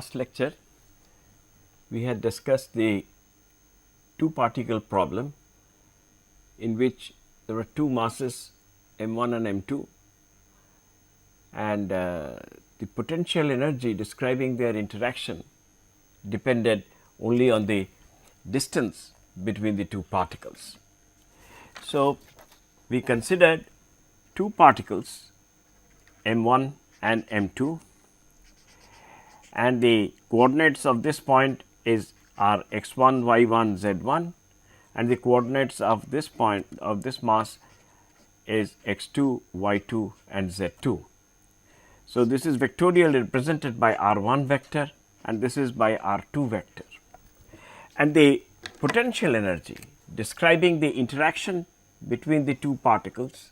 last lecture, we had discussed the two particle problem in which there were two masses m1 and m2, and the potential energy describing their interaction depended only on the distance between the two particles. So, we considered two particles m1 and m2, and the coordinates of this point are x1, y1, z1, and the coordinates of this point of this mass is x2, y2 and z2. So, this is vectorially represented by r1 vector and this is by r2 vector, and the potential energy describing the interaction between the two particles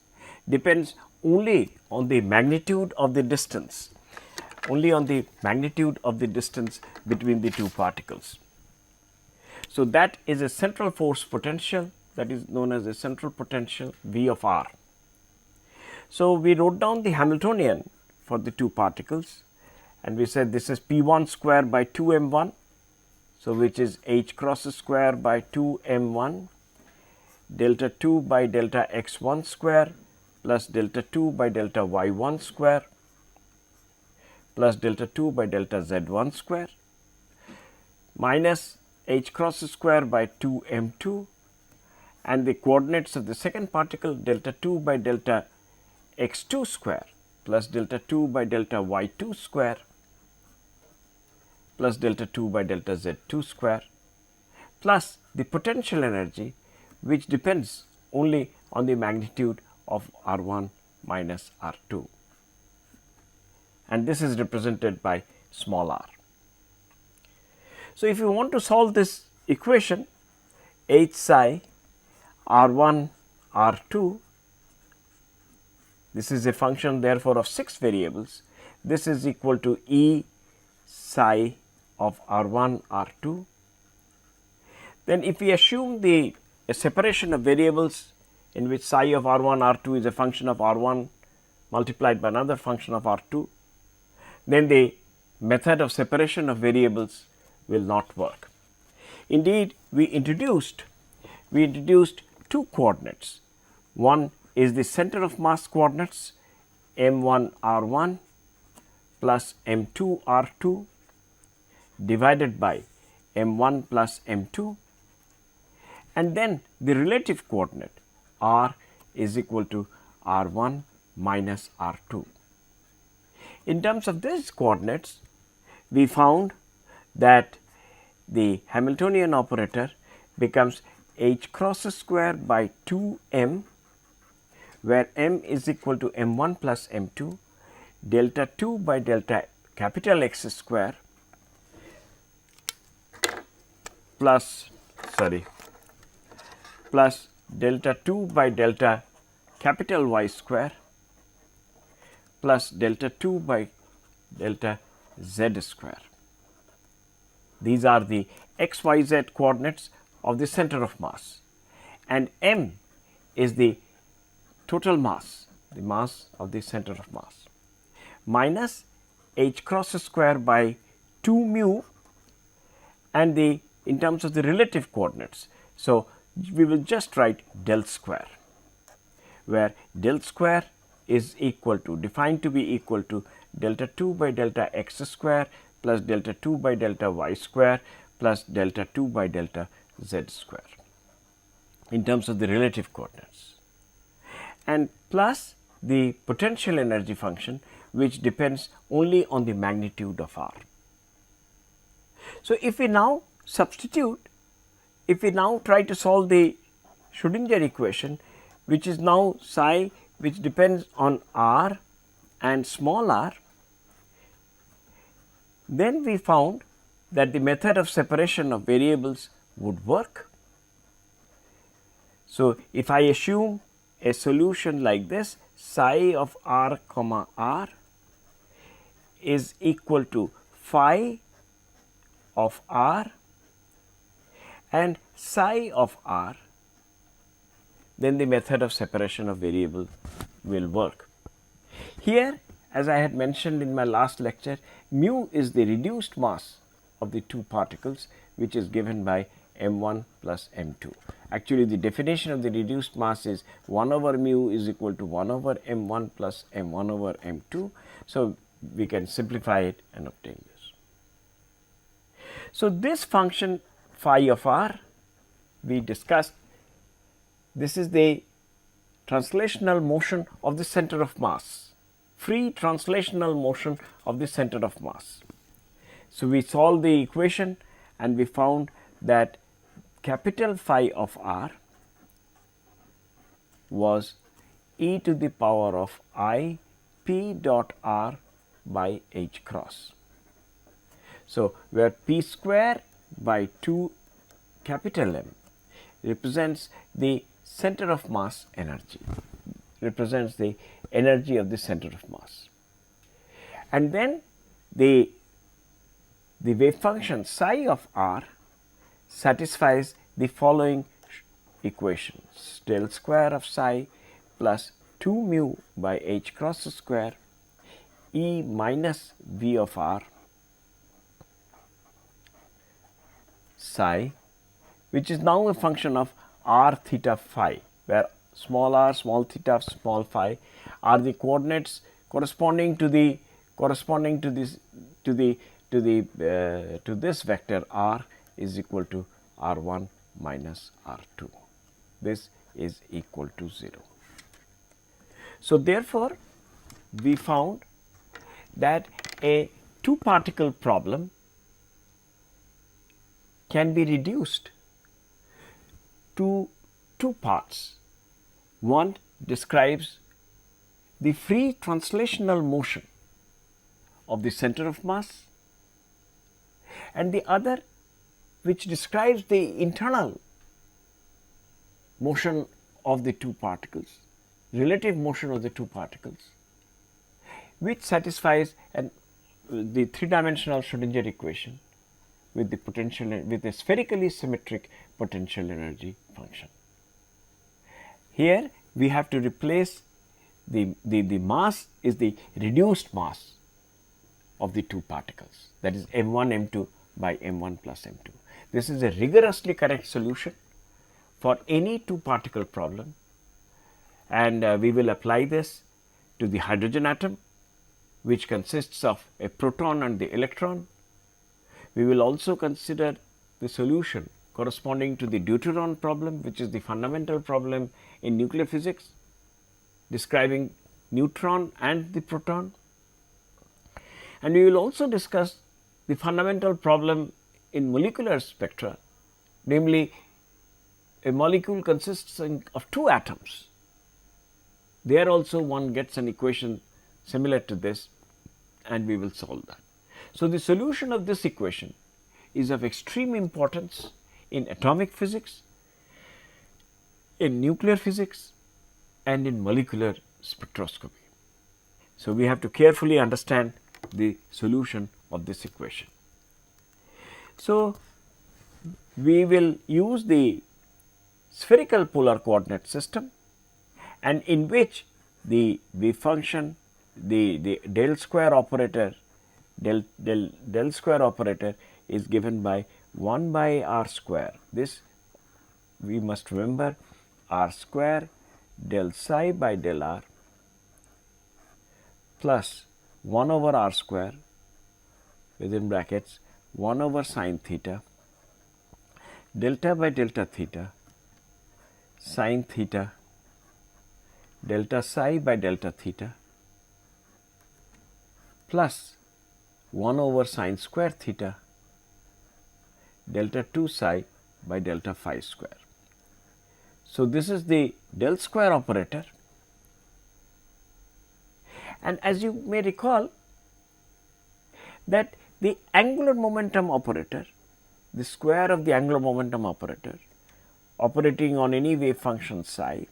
depends only on the magnitude of the distance, between the two particles. So, that is a central force potential, that is known as a central potential V of r. So, we wrote down the Hamiltonian for the two particles and we said this is P1 square by 2 m1. So, which is h cross square by 2 m1 delta 2 by delta x1 square plus delta 2 by delta y1 square plus delta 2 by delta z1 square minus h cross square by 2 m2, and the coordinates of the second particle delta 2 by delta x2 square plus delta 2 by delta y2 square plus delta 2 by delta z2 square plus the potential energy which depends only on the magnitude of r1 minus r2, and this is represented by small r. So, if you want to solve this equation h psi r1 r2, this is a function therefore of 6 variables, this is equal to E psi of r1 r2. Then if we assume a separation of variables in which psi of r1 r2 is a function of r1 multiplied by another function of r2, then the method of separation of variables will not work. Indeed, we introduced two coordinates. One is the center of mass coordinates m1 r1 plus m2 r2 divided by m1 plus m2, and then the relative coordinate r is equal to r1 minus r2. In terms of these coordinates, we found that the Hamiltonian operator becomes h cross square by 2 m, where m is equal to m1 plus m2 delta 2 by delta capital X square plus delta 2 by delta capital Y square plus delta 2 by delta z square. These are the x, y, z coordinates of the center of mass, and m is the total mass, the mass of the center of mass, minus h cross square by 2 mu and the in terms of the relative coordinates. So, we will just write del square, where del square is equal to defined to be equal to delta 2 by delta x square plus delta 2 by delta y square plus delta 2 by delta z square in terms of the relative coordinates, and plus the potential energy function which depends only on the magnitude of r. So, if we now try to solve the Schrodinger equation, which is now psi which depends on r and small r, then we found that the method of separation of variables would work. So, if I assume a solution like this, psi of r comma r is equal to phi of r and psi of r, then the method of separation of variable will work. Here as I had mentioned in my last lecture, mu is the reduced mass of the two particles, which is given by m1 plus m2. Actually, the definition of the reduced mass is 1 over mu is equal to 1 over m1 plus m1 over m2. So, we can simplify it and obtain this. So, this function phi of r we discussed, this is the translational motion of the center of mass, free translational motion of the center of mass. So, we solved the equation and we found that capital phi of r was e to the power of I p dot r by h cross. So, where p square by 2 capital M represents the center of mass energy, represents the energy of the center of mass. And then the wave function psi of r satisfies the following equations: del square of psi plus 2 mu by h cross square E minus V of r psi, which is now a function of r theta phi, where small r, small theta, small phi are the coordinates corresponding to the to this vector r is equal to r1 minus r2. This is equal to 0. So, therefore, we found that a two particle problem can be reduced to two parts. One describes the free translational motion of the center of mass, and the other which describes the internal motion of the two particles, relative motion of the two particles, which satisfies the three-dimensional Schrodinger equation with the potential, with a spherically symmetric potential energy function. Here we have to replace the mass is the reduced mass of the two particles, that is m1 m2 by m1 plus m2. This is a rigorously correct solution for any two particle problem, and we will apply this to the hydrogen atom, which consists of a proton and the electron. We will also consider the solution corresponding to the deuteron problem, which is the fundamental problem in nuclear physics, describing neutron and the proton. And we will also discuss the fundamental problem in molecular spectra, namely a molecule consists of two atoms. There also one gets an equation similar to this, and we will solve that. So, the solution of this equation is of extreme importance in atomic physics, in nuclear physics, and in molecular spectroscopy. So, we have to carefully understand the solution of this equation. So, we will use the spherical polar coordinate system, and in which the function, the del square operator, del square operator is given by 1 by r square. This we must remember, r square del psi by del r plus 1 over r square within brackets 1 over sine theta delta by delta theta sine theta delta psi by delta theta plus 1 over sine square theta delta 2 psi by delta phi square. So, this is the del square operator, and as you may recall that the angular momentum operator, the square of the angular momentum operator operating on any wave function psi.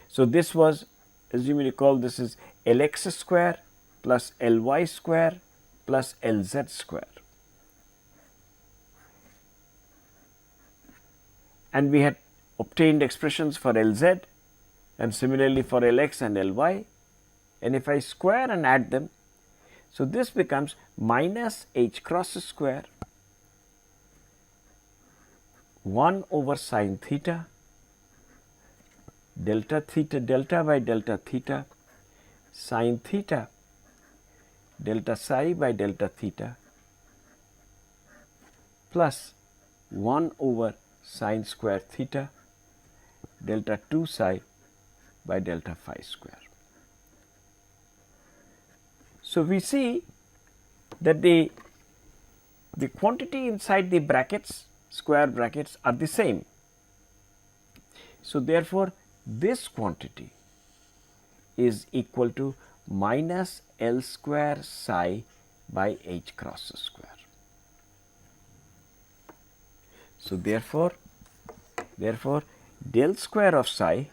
So, this was, as you may recall, this is Lx square plus Ly square plus Lz square, and we had obtained expressions for Lz and similarly for Lx and Ly, and if I square and add them, so this becomes minus h cross square 1 over sine theta delta by delta theta sine theta delta psi by delta theta plus 1 over sine square theta delta 2 psi by delta phi square. So, we see that the quantity inside the brackets, square brackets, are the same. So, therefore, this quantity is equal to minus L square psi by h cross square. So, therefore, del square of psi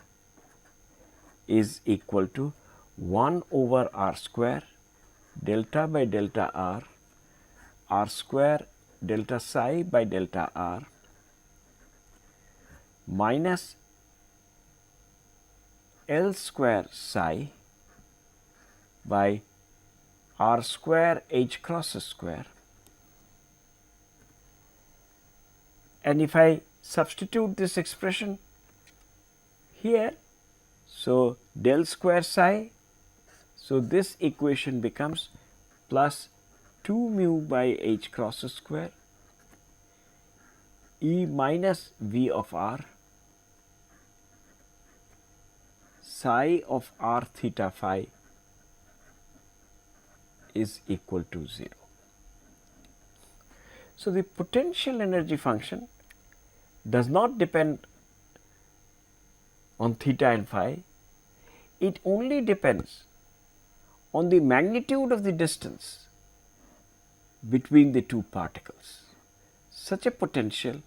is equal to 1 over r square delta by delta r square delta psi by delta r minus L square psi by r square h cross square. And if I substitute this expression here, so del square psi, so this equation becomes plus 2 mu by h cross square E minus V of r psi of r theta phi is equal to 0. So, the potential energy function does not depend on theta and phi, it only depends on the magnitude of the distance between the two particles. Such a potential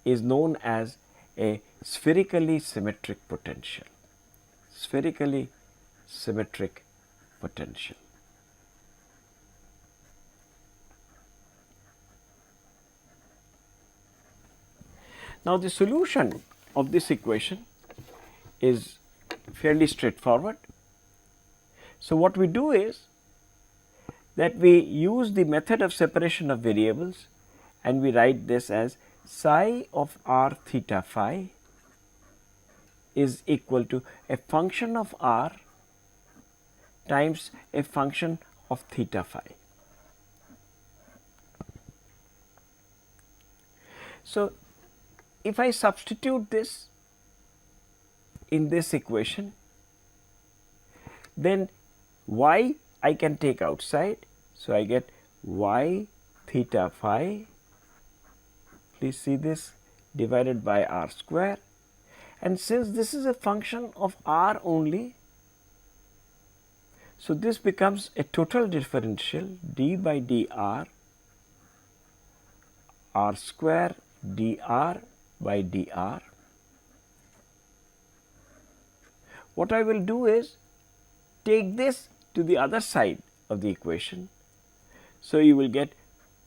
is known as a spherically symmetric potential. Spherically symmetric potential. Now, the solution of this equation is fairly straightforward. So, what we do is that we use the method of separation of variables and we write this as psi of r theta phi is equal to a function of r times a function of theta phi. So, if I substitute this in this equation, then y I can take outside. So, I get y theta phi, please see this, divided by r square, and since this is a function of r only, so this becomes a total differential d by dr r square dr by dr. What I will do is take this to the other side of the equation. So, you will get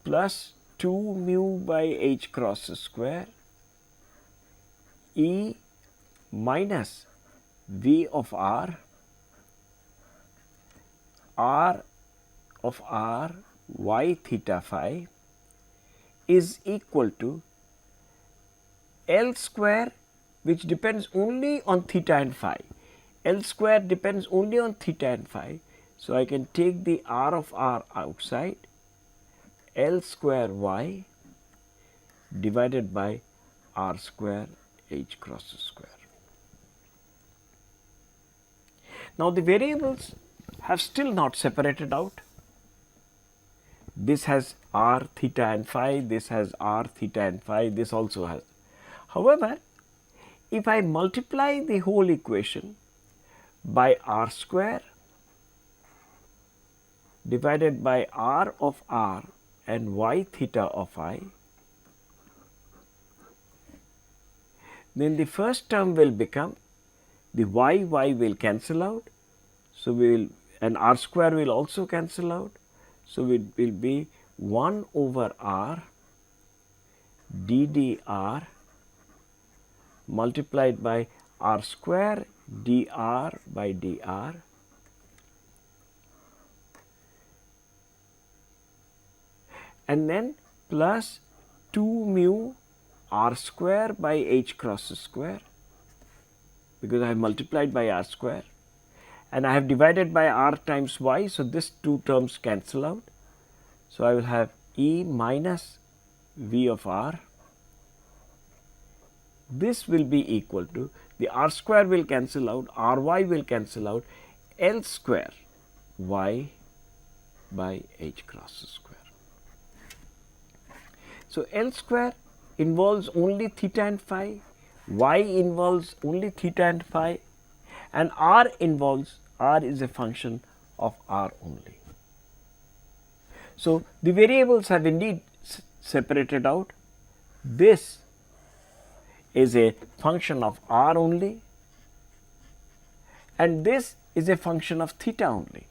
plus 2 mu by h cross square E minus V of r of r y theta phi is equal to L square, which depends only on theta and phi. L square depends only on theta and phi. So, I can take the r of r outside, L square y divided by r square h cross square. Now, the variables have still not separated out. This has r theta and phi, this has r theta and phi, this also has. However, if I multiply the whole equation by r square divided by r of r and y theta of I, then the first term will become the y will cancel out. So, we will, and r square will also cancel out. So, it will be 1 over r ddr multiplied by r square dr by dr and then plus 2 mu r square by h cross square, because I have multiplied by r square and I have divided by r times y. So, this two terms cancel out. So, I will have E minus V of r. This will be equal to, the r square will cancel out, ry will cancel out, L square y by h cross square. So, L square involves only theta and phi, y involves only theta and phi, and r involves, r is a function of r only. So, the variables have indeed separated out. This is a function of r only and this is a function of theta only.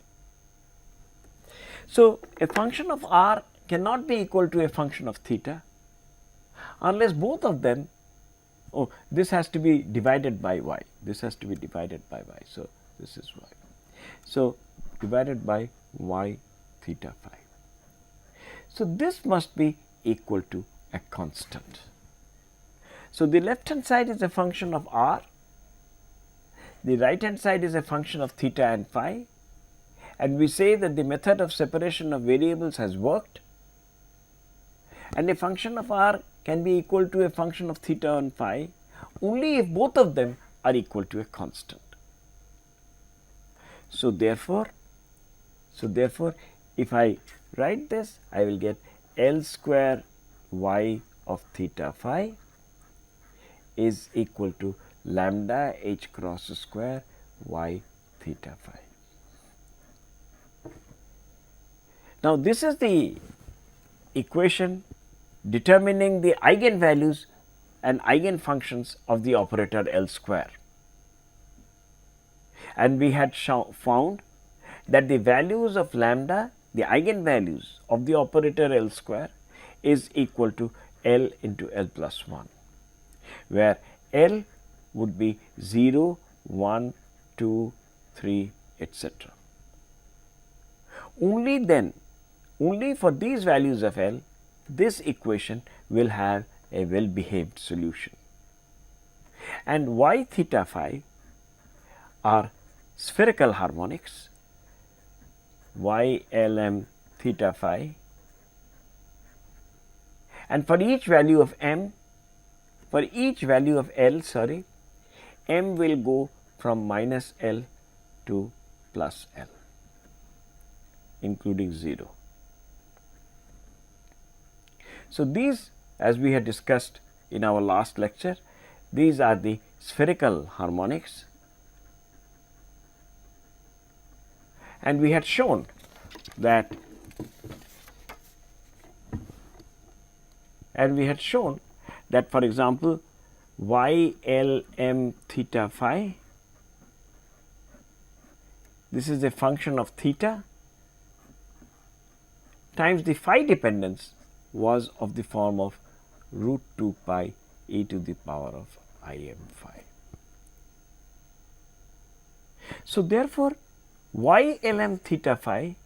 So, a function of r cannot be equal to a function of theta unless both of them, this has to be divided by y, this has to be divided by y. So, this is y. So, divided by y theta phi. So, this must be equal to a constant. So, the left hand side is a function of r, the right hand side is a function of theta and phi, and we say that the method of separation of variables has worked, and a function of r can be equal to a function of theta and phi only if both of them are equal to a constant. So, therefore, if I write this, I will get L square y of theta phi is equal to lambda h cross square y theta phi. Now, this is the equation determining the eigenvalues and eigenfunctions of the operator L square, and we had found that the values of lambda, the eigenvalues of the operator L square is equal to L into L plus 1, where L would be 0, 1, 2, 3, etc. Only then, only for these values of L, this equation will have a well behaved solution, and y theta phi are spherical harmonics, y L m theta phi, and for each value of m, for each value of L, m will go from minus L to plus L, including 0. So, these, as we had discussed in our last lecture, these are the spherical harmonics, and we had shown that for example, y L m theta phi, this is a function of theta times the phi dependence was of the form of root 2 pi e to the power of I m phi. So, therefore, y L m theta phi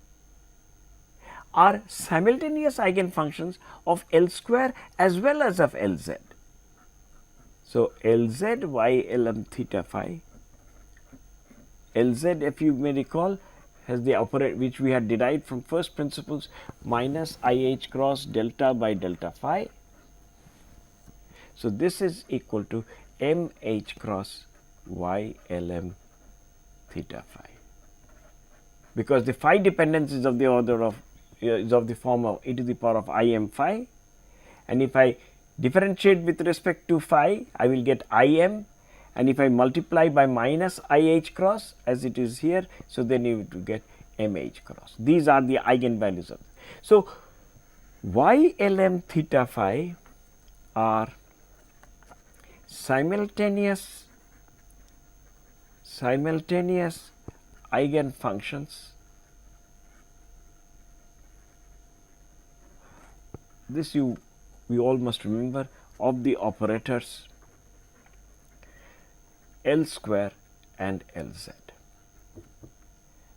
are simultaneous eigenfunctions of L square as well as of L z. So, L z y L m theta phi, L z, if you may recall, has the operator which we had derived from first principles, minus I h cross delta by delta phi. So, this is equal to m h cross y L m theta phi, because the phi dependence is of the order of the form of e to the power of I m phi, and if I differentiate with respect to phi, I will get I m, and if I multiply by minus I h cross as it is here, so then you will get m h cross. These are the eigenvalues of. So, y L m theta phi are simultaneous eigenfunctions. This we all must remember, of the operators L square and L z.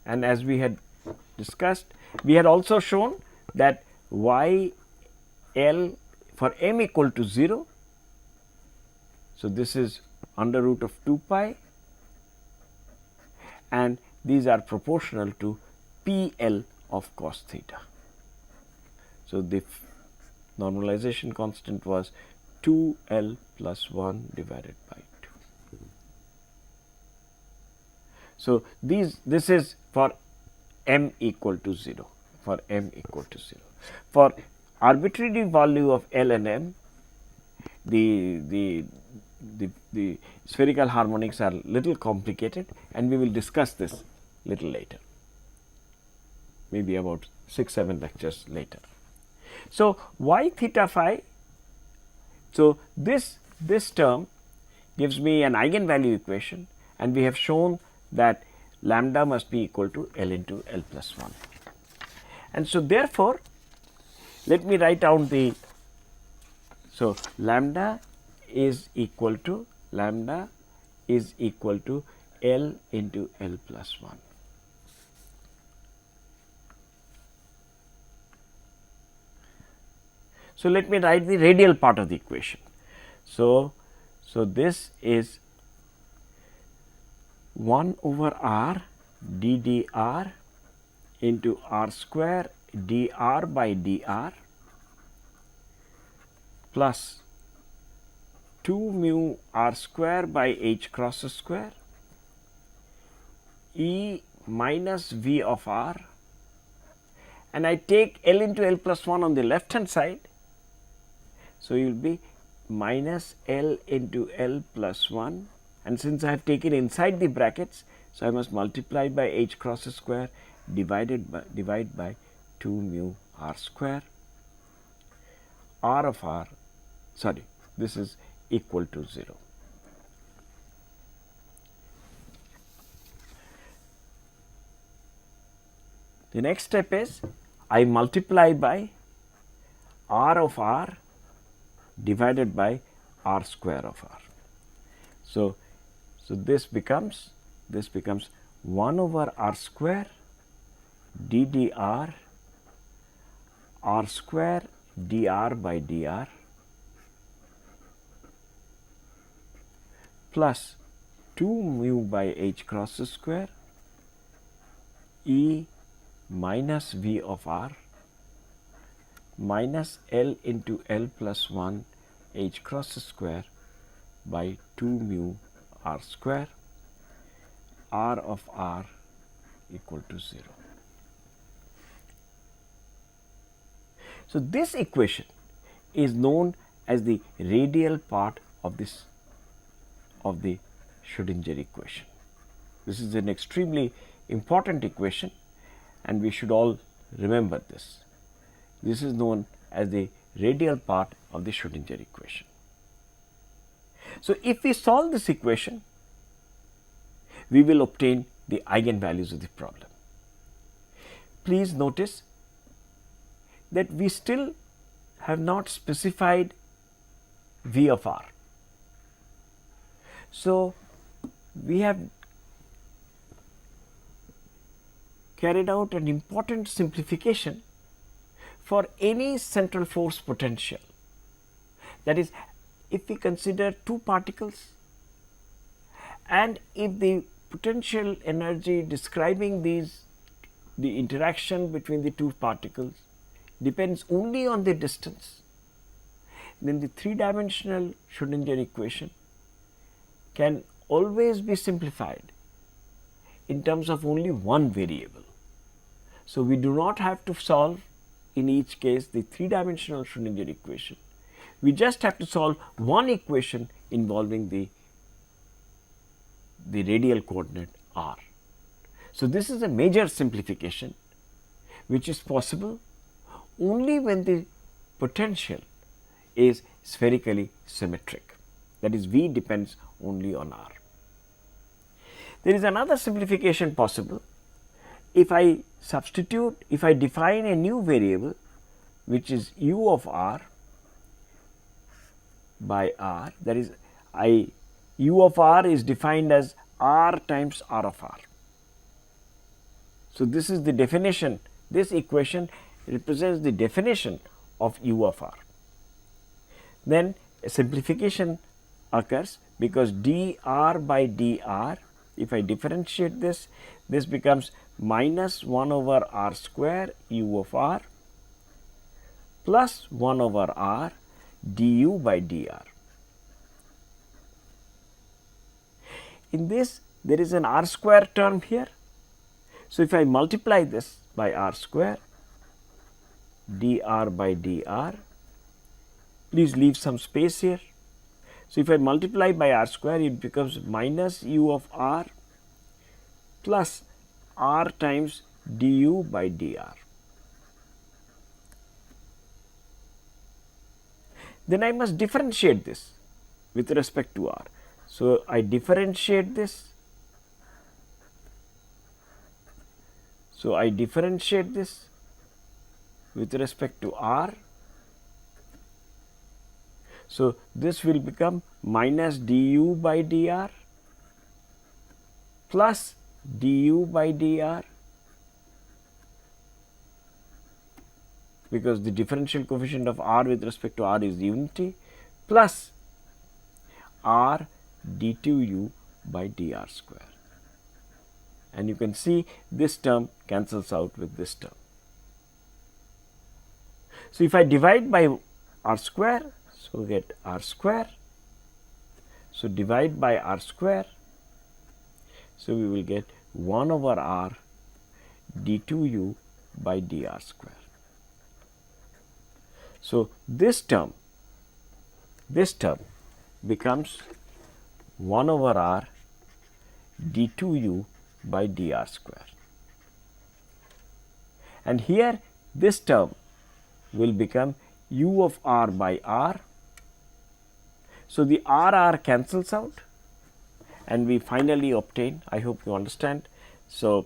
And as we had discussed, we had also shown that y L for m equal to 0. So, this is under root of 2 pi, and these are proportional to P L of cos theta. So, the normalization constant was 2 L plus 1 divided by 2. So, this is for m equal to 0, for m equal to 0. For arbitrary value of L and m, the spherical harmonics are little complicated, and we will discuss this little later, maybe about 6-7 lectures later. So, y theta phi, so this term gives me an eigenvalue equation, and we have shown that lambda must be equal to L into L plus 1. And so, therefore, let me write down the, so lambda is equal to L into L plus 1. So, let me write the radial part of the equation. So, this is 1 over r d dr into r square dr by dr plus 2 mu r square by h cross square E minus V of r, and I take L into L plus 1 on the left hand side. So, you will be minus L into L plus 1, and since I have taken inside the brackets, so I must multiply by h cross square divide by 2 mu r square, r of r, sorry, this is equal to 0. The next step is I multiply by r of r divided by r square of r. So, this becomes 1 over r square d dr r square dr by dr plus 2 mu by h cross square E minus V of r minus L into L plus 1 h cross square by 2 mu r square, r of r equal to 0. So, this equation is known as the radial part of this of the Schrodinger equation. This is an extremely important equation, and we should all remember this. This is known as the radial part of the Schrodinger equation. So, if we solve this equation, we will obtain the eigenvalues of the problem. Please notice that we still have not specified V of r. So, we have carried out an important simplification for any central force potential. That is, if we consider two particles, and if the potential energy describing the interaction between the two particles depends only on the distance, then the three-dimensional Schrodinger equation can always be simplified in terms of only one variable. So, we do not have to solve in each case the three-dimensional Schrodinger equation. We just have to solve one equation involving the radial coordinate r. So, this is a major simplification which is possible only when the potential is spherically symmetric, that is, V depends only on r. There is another simplification possible if I substitute, if I define a new variable which is u of r by r, that is, u of r is defined as r times r of r. So, this is the definition, this equation represents the definition of u of r. Then a simplification occurs because dr by dr, if I differentiate this, this becomes minus 1 over r square u of r plus 1 over r du by dr. In this, there is an r square term here. So, if I multiply this by r square, dr by dr, please leave some space here. So, if I multiply by r square, it becomes minus u of r plus r times du by dr. Then I must differentiate this with respect to r. So, I differentiate this. So, I differentiate this with respect to r. So, this will become minus du by dr plus du by dr, because the differential coefficient of r with respect to r is unity, plus r d2u by dr square. And you can see this term cancels out with this term. So, if I divide by r square, so we get r square. So, divide by r square. So, we will get 1 over r d2u by dr square. So, this term becomes 1 over r d2u by dr square. And here this term will become u of r by r. So, the r cancels out and we finally obtain, I hope you understand. So,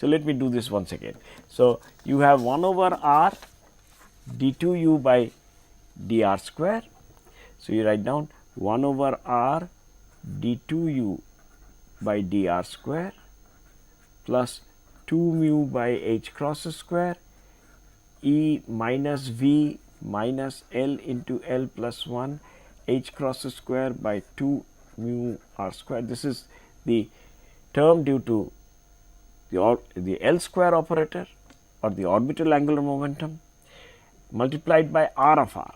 let me do this once again. So, you have 1 over r d2u by dr square. So, you write down 1 over r d2u by dr square plus 2 mu by h cross square E minus V minus L into L plus 1 h cross square by 2 mu r square. This is the term due to the L square operator or the orbital angular momentum multiplied by r of r.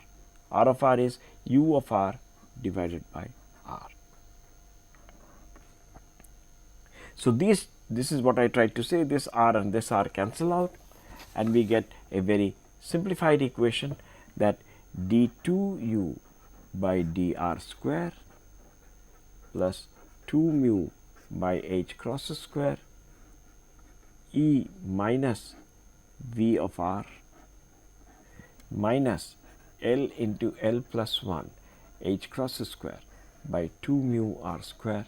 R of r is u of r divided by r. So, this is what I tried to say, this r and this r cancel out and we get a very simplified equation that d2u by dr square plus 2 mu by h cross square E minus V of r minus L into L plus 1 h cross square by 2 mu r square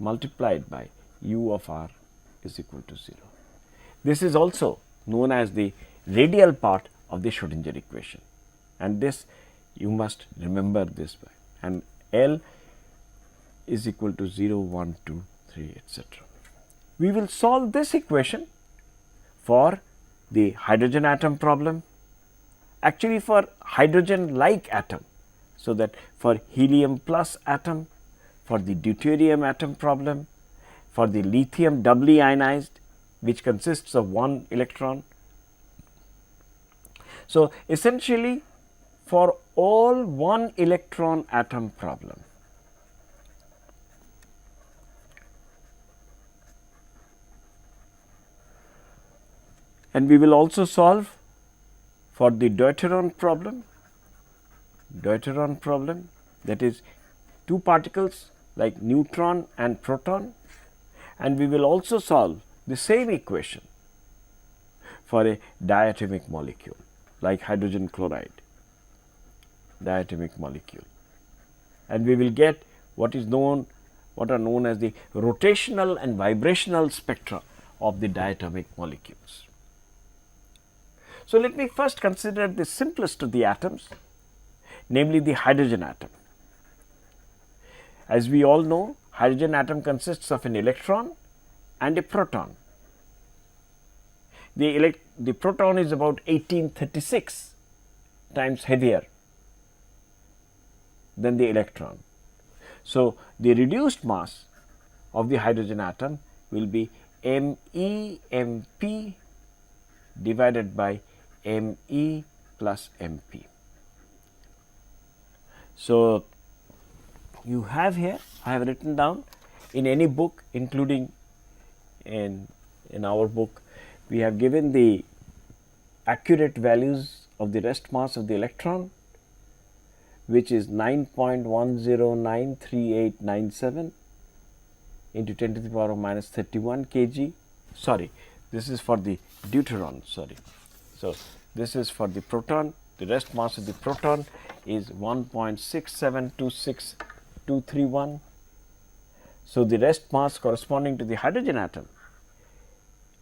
multiplied by u of r is equal to 0. This is also known as the radial part of the Schrodinger equation, and this you must remember this by, and L is equal to 0, 1, 2, 3, etc. We will solve this equation for the hydrogen atom problem, actually for hydrogen like atom. So, that for helium plus atom, for the deuterium atom problem, for the lithium doubly ionized which consists of 1 electron. So, essentially for all 1 electron atom problem, and we will also solve for the deuteron problem, that is 2 particles like neutron and proton, and we will also solve the same equation for a diatomic molecule like hydrogen chloride diatomic molecule, and we will get what are known as the rotational and vibrational spectra of the diatomic molecules. So, let me first consider the simplest of the atoms, namely the hydrogen atom. As we all know, hydrogen atom consists of an electron and a proton. The proton is about 1836 times heavier than the electron. So, the reduced mass of the hydrogen atom will be MEmP divided by Me plus Mp. So, you have here, I have written down in any book, including in our book, we have given the accurate values of the rest mass of the electron, which is 9.109387 into 10 to the power of minus 31 kg. Sorry, this is for the deuteron. Sorry. So, this is for the proton. The rest mass of the proton is 1.6726231. So, the rest mass corresponding to the hydrogen atom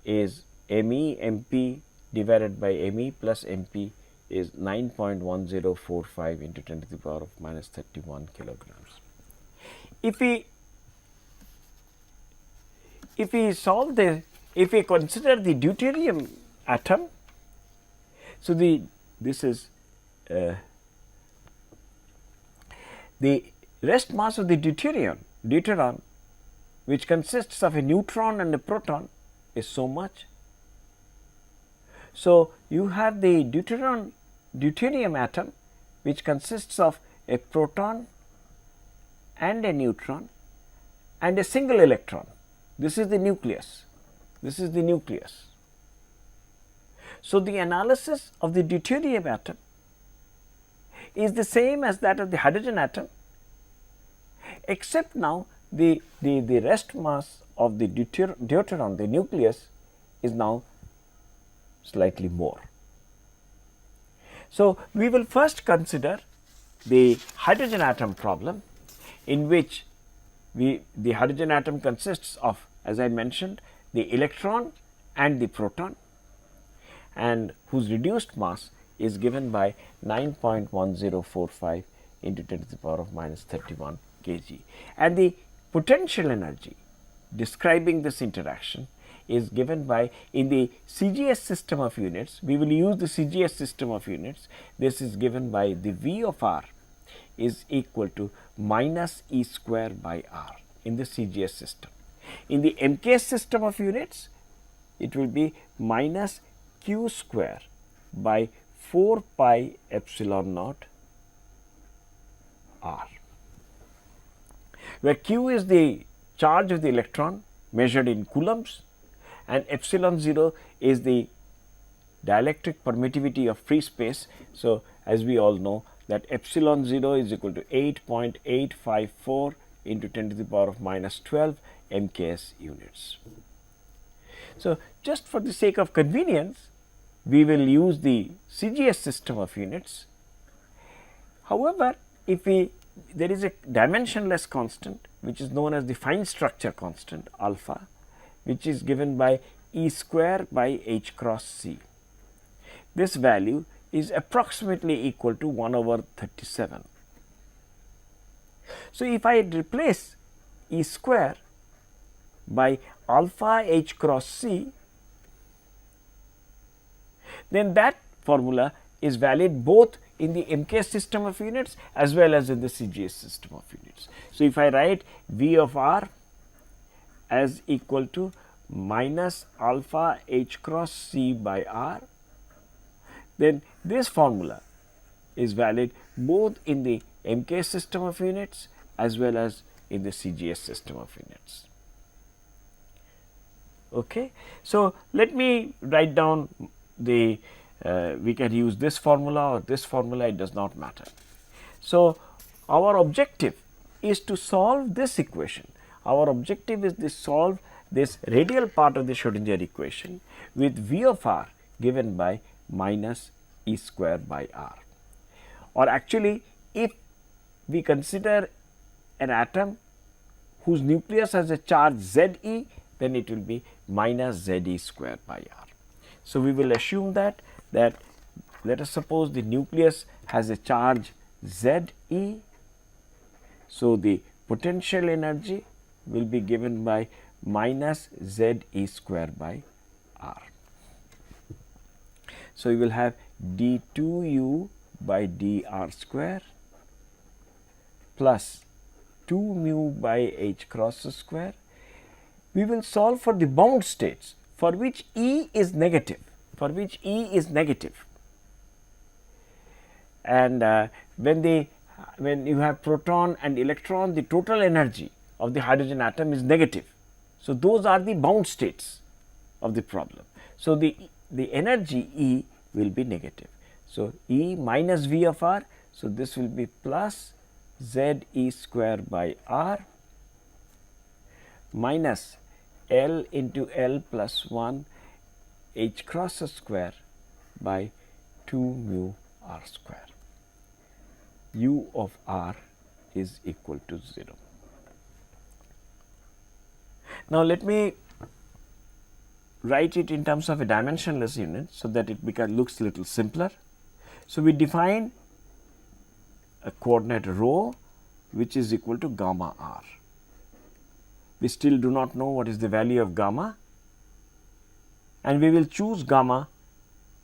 is MEmP divided by Me plus Mp is 9.1045 into 10 to the power of minus 31 kilograms. If we solve the, if we consider the deuterium atom, so this is the rest mass of the deuteron, which consists of a neutron and a proton, is so much. So, you have the deuterium atom, which consists of a proton and a neutron and a single electron. This is the nucleus. This is the nucleus. So, the analysis of the deuterium atom is the same as that of the hydrogen atom, except now the rest mass of the deuteron, the nucleus, is now slightly more. So, we will first consider the hydrogen atom problem, in which the hydrogen atom consists of, as I mentioned, the electron and the proton, and whose reduced mass is given by 9.1045 into 10 to the power of minus 31 kg. And the potential energy describing this interaction is given by, in the CGS system of units, we will use the CGS system of units. This is given by the V of r is equal to minus E square by r in the CGS system. In the MKS system of units, it will be minus Q square by 4 pi epsilon naught r, where Q is the charge of the electron measured in coulombs, and epsilon 0 is the dielectric permittivity of free space. So, as we all know that epsilon 0 is equal to 8.854 into 10 to the power of minus 12 MKS units. So, just for the sake of convenience, we will use the CGS system of units. However, if there is a dimensionless constant, which is known as the fine structure constant alpha, which is given by E square by H cross C. This value is approximately equal to 1 over 37. So, if I replace E square by alpha H cross C, then that formula is valid both in the MKS system of units as well as in the CGS system of units. So, if I write V of r as equal to minus alpha H cross C by r, then this formula is valid both in the MKS system of units as well as in the CGS system of units. Okay. So, let me write down the we can use this formula or this formula, it does not matter. So, our objective is to solve this equation. Our objective is to solve this radial part of the Schrodinger equation with V of r given by minus E square by r. Or actually, if we consider an atom whose nucleus has a charge Ze, then it will be minus Ze square by r. So, we will assume that let us suppose the nucleus has a charge Ze. So, the potential energy will be given by minus Ze square by r. So, we will have d2u by dr square plus 2 mu by h cross square. We will solve for the bound states for which E is negative, and when you have proton and electron, the total energy of the hydrogen atom is negative. So, those are the bound states of the problem. So, the energy E will be negative. So, E minus V of r. So, this will be plus Z E square by r minus L into L plus 1 H cross square by 2 mu r square. U of r is equal to 0. Now, let me write it in terms of a dimensionless unit, so that it looks little simpler. So, we define a coordinate rho which is equal to gamma r. We still do not know what is the value of gamma, and we will choose gamma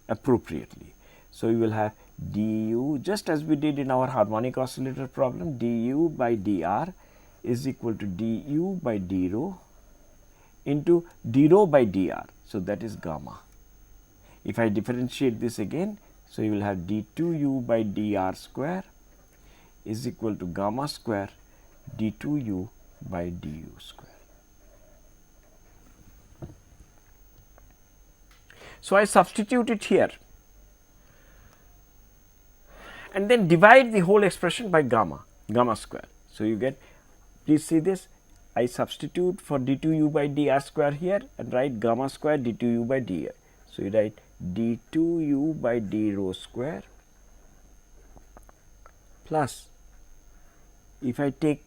appropriately. So, we will have du, just as we did in our harmonic oscillator problem, du by dr is equal to du by d rho into d rho by dr. So, that is gamma. If I differentiate this again, so you will have d2u by dr square is equal to gamma square d2u by du square. So, I substitute it here and then divide the whole expression by gamma square. So, you get, please see this, I substitute for d2u by dr square here and write gamma square d2u by dr. So, you write d2u by d rho square plus, if I take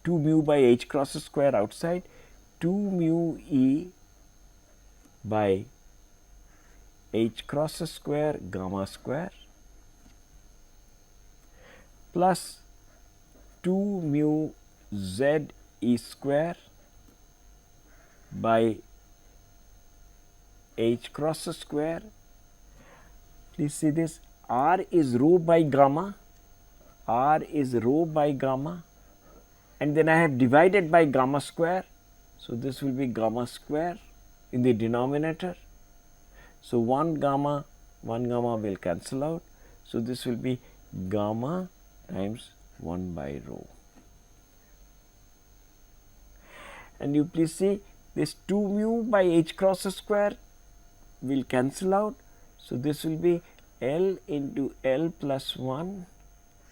2 mu by h cross square outside, 2 mu e by h cross square gamma square plus 2 mu z e square by h cross square. Please see this, r is rho by gamma, and then I have divided by gamma square. So, this will be gamma square in the denominator. So, 1 gamma will cancel out. So, this will be gamma times 1 by rho. And you please see this 2 mu by h cross square will cancel out. So, this will be L into L plus 1,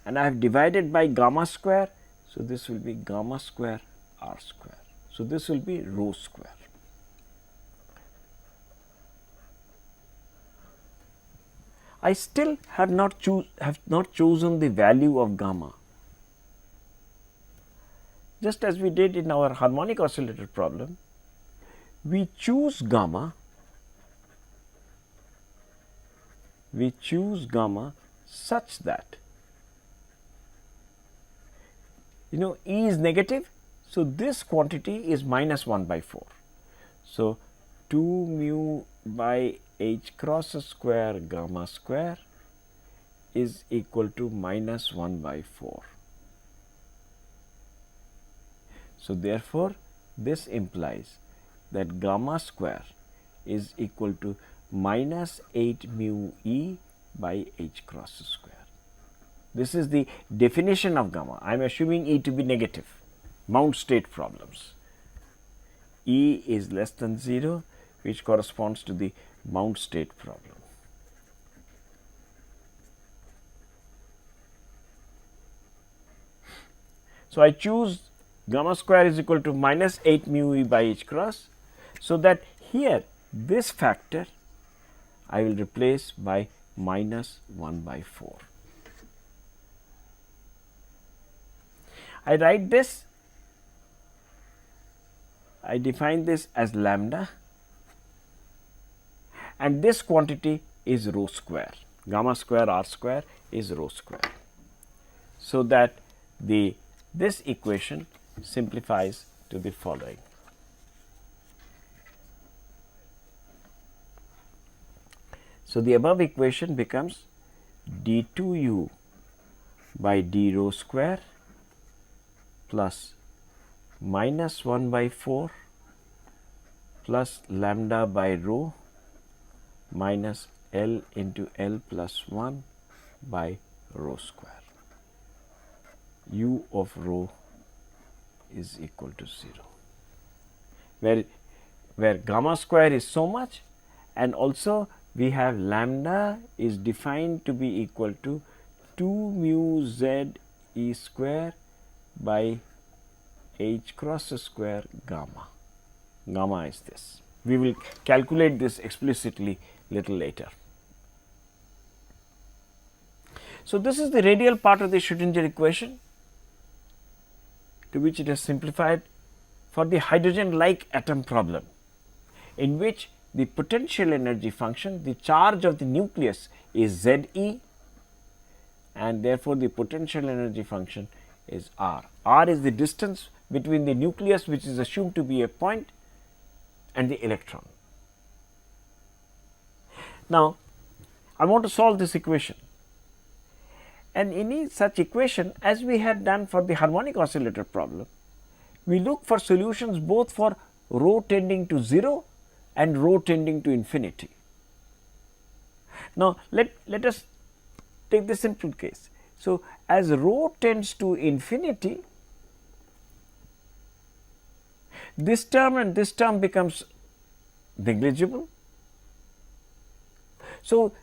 and I have divided by gamma square. So, this will be gamma square r square. So, this will be rho square. I still have not chosen the value of gamma. Just as we did in our harmonic oscillator problem, we choose gamma such that, E is negative. So, this quantity is minus 1 by 4. So, 2 mu by h cross square gamma square is equal to minus 1 by 4. So, therefore, this implies that gamma square is equal to minus 8 mu e by h cross square. This is the definition of gamma. I am assuming E to be negative, bound state problems. E is less than 0, which corresponds to the bound state problem. So, I choose gamma square is equal to minus 8 mu e by h cross. So, that here this factor I will replace by minus 1 by 4. I write this, I define this as lambda, and this quantity is rho square, gamma square r square is rho square. So, that this equation simplifies to the following. So, the above equation becomes d2u by d rho square plus minus 1 by 4 plus lambda by rho minus L into L plus 1 by rho square. U of rho is equal to 0, where gamma square is so much, and also we have lambda is defined to be equal to 2 mu z e square by h cross square gamma. Gamma is this. We will calculate this explicitly little later. So, this is the radial part of the Schrodinger equation, to which it is simplified for the hydrogen like atom problem, in which the potential energy function, the charge of the nucleus is Z e, and therefore, the potential energy function is R. R is the distance between the nucleus, which is assumed to be a point, and the electron. Now, I want to solve this equation, and in such equation, as we had done for the harmonic oscillator problem, we look for solutions both for rho tending to 0 and rho tending to infinity. Now, let us take the simple case. So, as rho tends to infinity, this term and this term becomes negligible. So,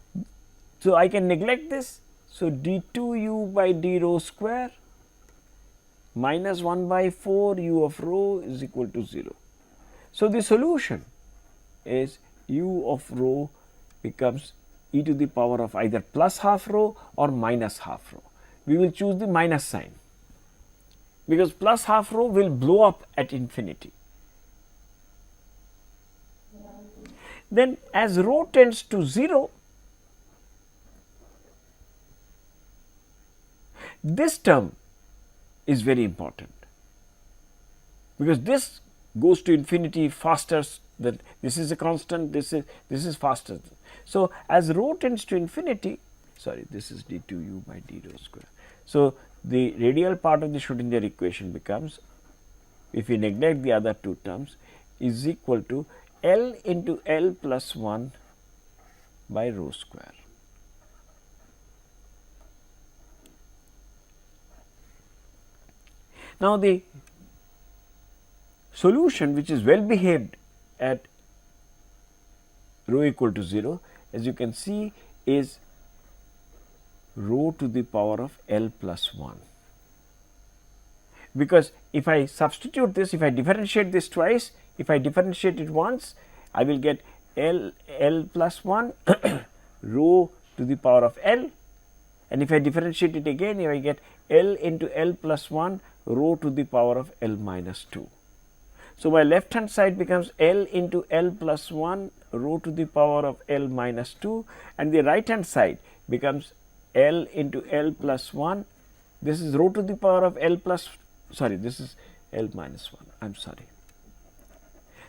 I can neglect this. So, d2u by d rho square minus 1 by 4 u of rho is equal to 0. So, the solution is u of rho becomes e to the power of either plus half rho or minus half rho. We will choose the minus sign, because plus half rho will blow up at infinity. Then as rho tends to 0, this term is very important, because this goes to infinity faster than this is a constant, this is faster. So, as rho tends to infinity, this is d2u by d rho square. So, the radial part of the Schrodinger equation becomes, if we neglect the other two terms, is equal to L into L plus 1 by rho square. Now, the solution which is well behaved at rho equal to 0, as you can see, is rho to the power of L plus 1, because if I substitute this, if I differentiate this twice, if I differentiate it once, I will get L plus 1 rho to the power of L, and if I differentiate it again, I get L into L plus 1 rho to the power of L minus 2. So, my left hand side becomes L into L plus 1 rho to the power of L minus 2, and the right hand side becomes L into L plus 1. This is rho to the power of L plus, this is L minus 1, I am sorry.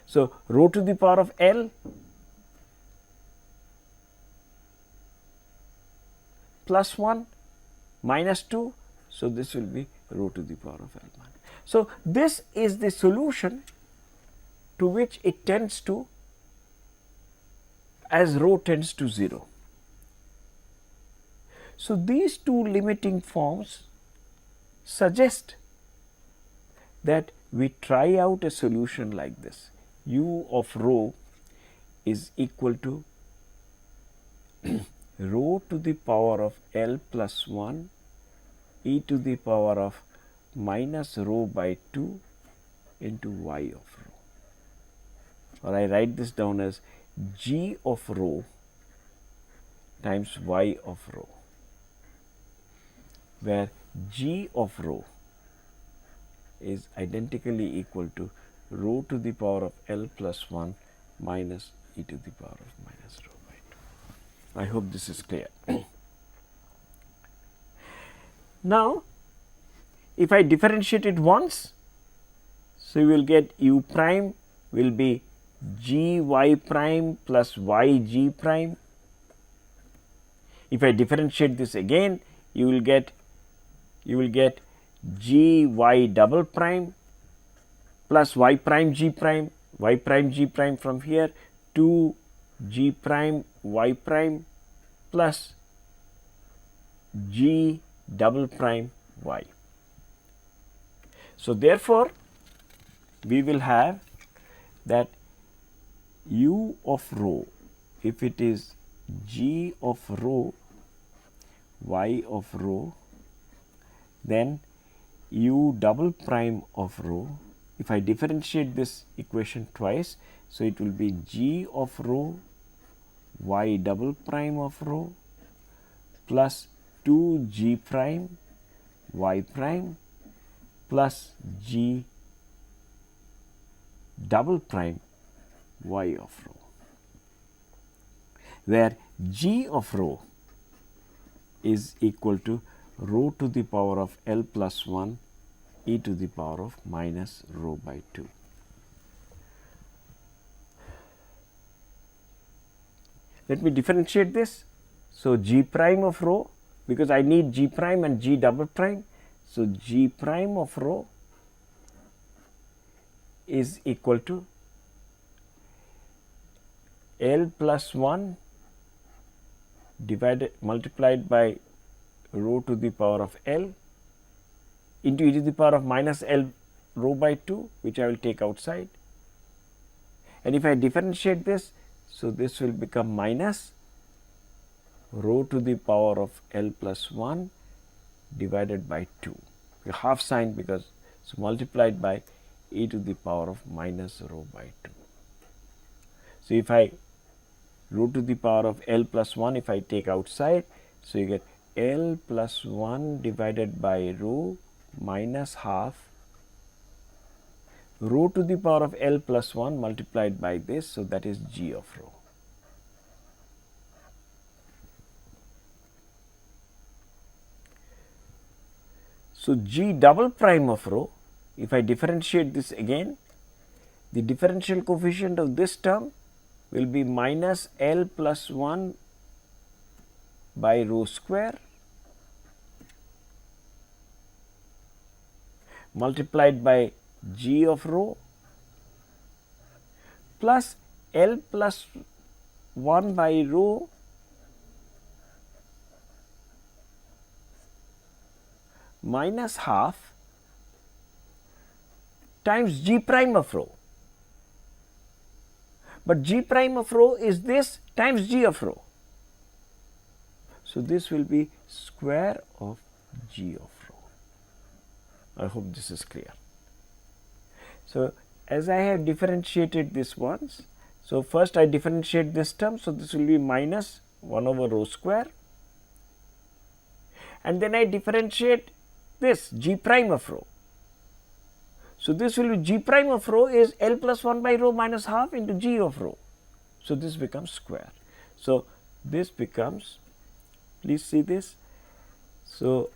So, rho to the power of L plus 1 minus 2. So, this will be rho to the power of L minus. So, this is the solution to which it tends to as rho tends to 0. So, these two limiting forms suggest that we try out a solution like this. U of rho is equal to rho to the power of L plus 1 e to the power of minus rho by 2 into y of rho, or I write this down as g of rho times y of rho, where g of rho is identically equal to rho to the power of L plus 1 minus e to the power of minus rho by 2. I hope this is clear. Now, if I differentiate it once, so you will get u prime will be g y prime plus y g prime If I differentiate this again, you will get g y double prime plus y prime g prime from here 2 g prime y prime plus g double prime y. So, therefore, we will have that u of rho, if it is g of rho y of rho, then u double prime of rho, if I differentiate this equation twice, so it will be g of rho y double prime of rho plus 2 g prime y prime plus g double prime y of rho, where g of rho is equal to rho to the power of L plus 1 e to the power of minus rho by 2. Let me differentiate this. So, g prime of rho, because I need g prime and g double prime. So, g prime of rho is equal to L plus 1 multiplied by rho to the power of L into e to the power of minus L rho by 2, which I will take outside. And if I differentiate this, so this will become minus rho to the power of L plus 1 divided by 2, a half sign because it is multiplied by e to the power of minus rho by 2. So, if I rho to the power of L plus 1 if I take outside, so you get L plus 1 divided by rho minus half rho to the power of L plus 1 multiplied by this. So, that is g of rho. So, g double prime of rho, if I differentiate this again, the differential coefficient of this term will be minus L plus 1 by rho square multiplied by g of rho plus L plus 1 by rho minus half times g prime of rho. But g prime of rho is this times g of rho. So, this will be square of g of rho. I hope this is clear. So, as I have differentiated this once, so first I differentiate this term. So, this will be minus 1 over rho square, and then I differentiate this g prime of rho. So, this will be g prime of rho is L plus 1 by rho minus half into g of rho. So, this becomes square. So, this becomes, please see this. So,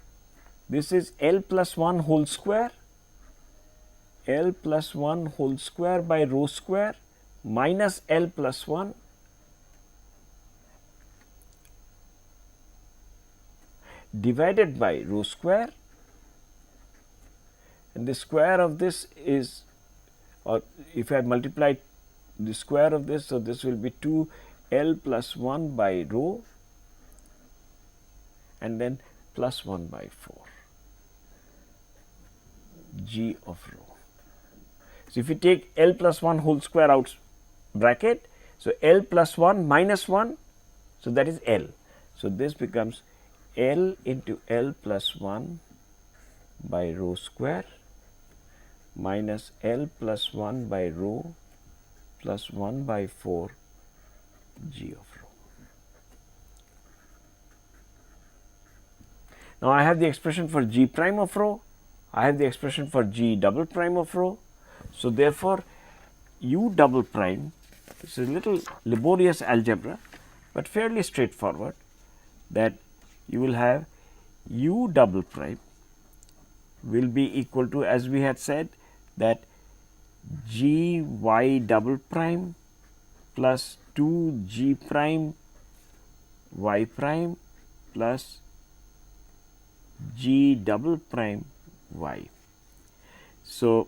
this is L plus 1 whole square, L plus 1 whole square by rho square minus L plus 1 divided by rho square, and the square of this is, or if I multiply the square of this, so this will be 2 L plus 1 by rho and then plus 1 by 4 g of rho. So, if you take L plus 1 whole square out bracket, so L plus 1 minus 1, so that is L. So, this becomes L into L plus 1 by rho square minus L plus 1 by rho plus 1 by 4 g of rho. Now, I have the expression for g prime of rho, I have the expression for g double prime of rho. So, therefore, u double prime, this is a little laborious algebra, but fairly straightforward, that you will have u double prime will be equal to, as we had said, that g y double prime plus 2 g prime y prime plus G double prime y. So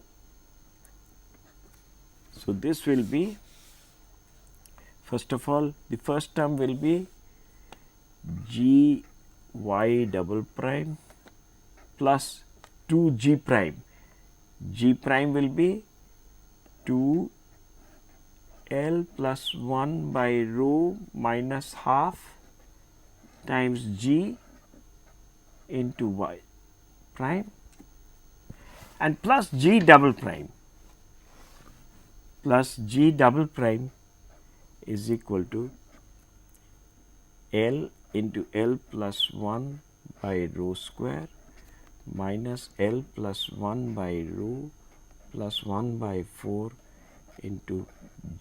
this will be, first of all, the first term will be G y double prime plus 2 G prime. G prime will be 2 L plus 1 by rho minus half times G into y prime, and plus G double prime is equal to L into L plus 1 by rho square minus L plus 1 by rho plus 1 by 4 into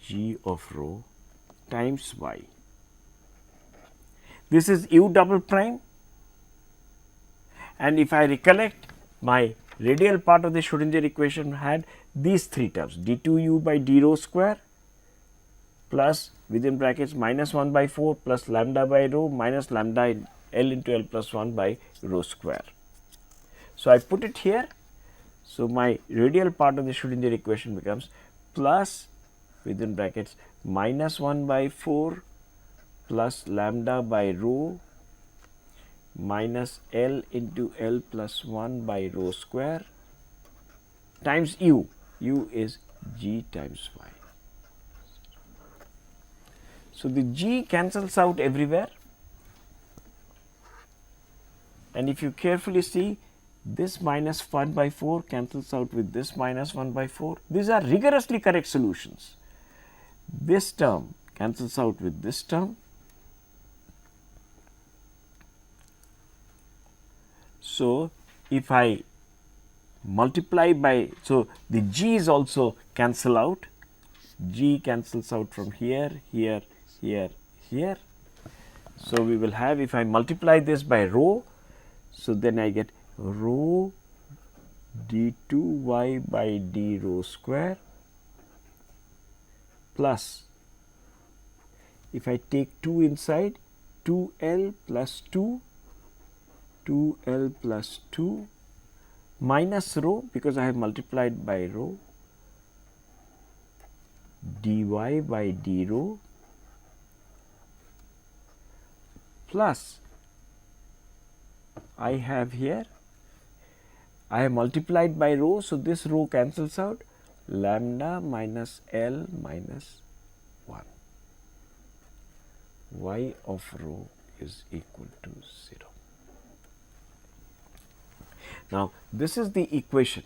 G of rho times y. This is u double prime, and if I recollect, my radial part of the Schrodinger equation had these three terms, d2u by d rho square plus within brackets minus 1 by 4 plus lambda by rho minus lambda in L into L plus 1 by rho square. So, I put it here. So, my radial part of the Schrodinger equation becomes plus within brackets minus 1 by 4 plus lambda by rho minus L into L plus 1 by rho square times u. U is G times y. So, the G cancels out everywhere, and if you carefully see, this minus 1 by 4 cancels out with this minus 1 by 4. These are rigorously correct solutions. This term cancels out with this term. So, if I multiply by, so the G's also cancel out, G cancels out from here, here, here, here. So, we will have, if I multiply this by rho, so then I get rho d2y by d rho square plus, if I take 2 inside, 2L plus 2, 2L plus 2 minus rho, because I have multiplied by rho, dy by d rho plus, I have here, I have multiplied by rho. So, this rho cancels out, lambda minus L minus 1, y of rho is equal to 0. Now, this is the equation.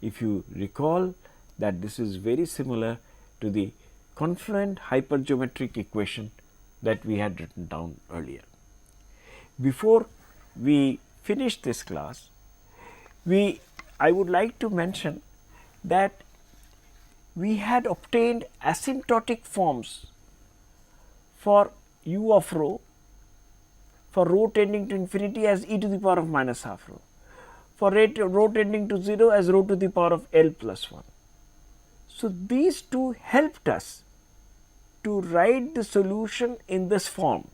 If you recall that this is very similar to the confluent hypergeometric equation that we had written down earlier. Before we finish this class, I would like to mention that we had obtained asymptotic forms for u of rho, for rho tending to infinity as e to the power of minus half rho, for rho tending to 0 as rho to the power of L plus 1. So, these two helped us to write the solution in this form,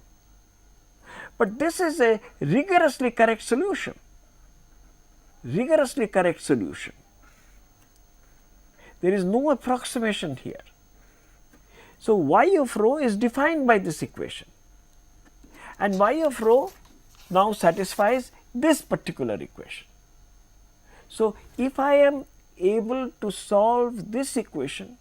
but this is a rigorously correct solution, rigorously correct solution. There is no approximation here. So, y of rho is defined by this equation, and y of rho now satisfies this particular equation. So, if I am able to solve this equation,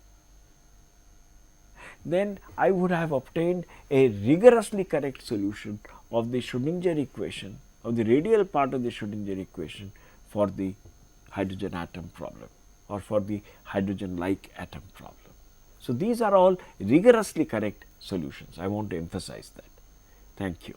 then I would have obtained a rigorously correct solution of the Schrodinger equation, of the radial part of the Schrodinger equation for the hydrogen atom problem or for the hydrogen like atom problem. So, these are all rigorously correct solutions. I want to emphasize that. Thank you.